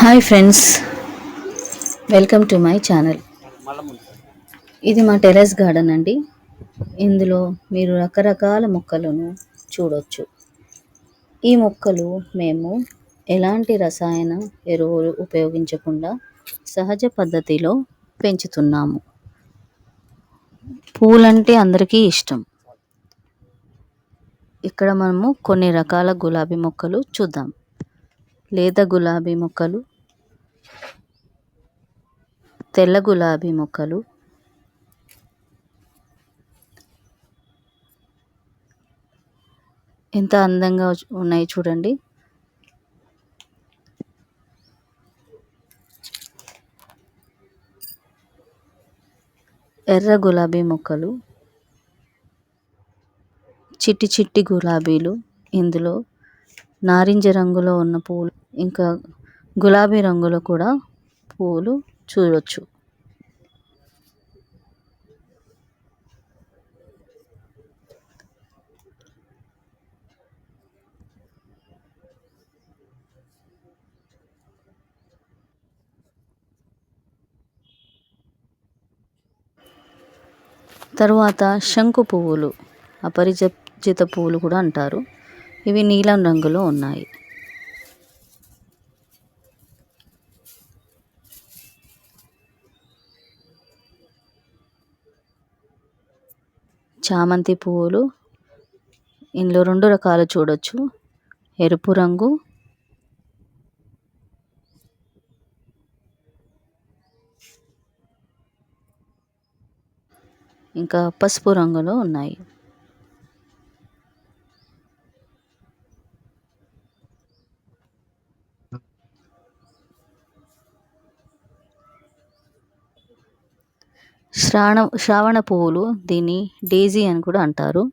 Hi friends, welcome to my channel. ఇది మా terrace garden అండి. ఇందులో మీరు రకరకాల మొక్కలను చూడొచ్చు. ఈ మొక్కలు మేము ఎలాంటి రసాయన ఎరువులు ఉపయోగించకుండా సహజ పద్ధతిలో పెంచుతున్నాము. పూలంటే అందరికీ ఇష్టం. ఇక్కడ మనము కొన్ని రకాల గులాబీ మొక్కలు చూద్దాం. లేత గులాబీ మొక్కలు, తెల్ల గులాబీ మొక్కలు, ఎంత అందంగా ఉన్నాయి చూడండి. ఎర్ర గులాబీ మొక్కలు, చిట్టి చిట్టి గులాబీలు, ఇందులో నారింజ రంగులో ఉన్న పూలు, ఇంకా గులాబీ రంగులో కూడా పూలు చూడొచ్చు. తరువాత శంకు పువ్వులు, అపరిచిత పువ్వులు కూడా అంటారు. ఇవి నీలం రంగులో ఉన్నాయి. చామంతి పువ్వులు, ఇందులో 2 రకాలు చూడొచ్చు. ఎరుపు రంగు, ఇంకా పసుపు రంగులో ఉన్నాయి. శ్రావణ పువ్వులు, దీన్ని డేజీ అని కూడా అంటారు.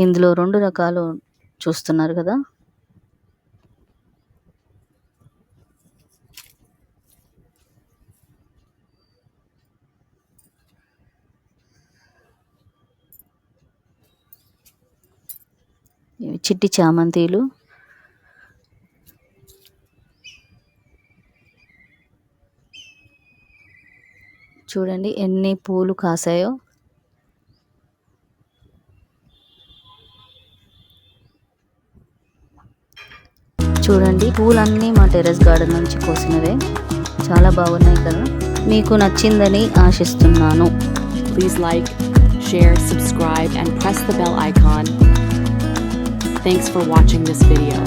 ఇందులో 2 రకాలు చూస్తున్నారు కదా. ఇవి చిట్టి చామంతిలు, చూడండి ఎన్ని పూలు కాసాయో. చూడండి, పూలన్నీ మా టెర్రస్ గార్డెన్ నుంచి కోసినవే. చాలా బాగున్నాయి కదా. మీకు నచ్చిందని ఆశిస్తున్నాను. Please like, share, subscribe and press the bell icon. Thanks for watching this video.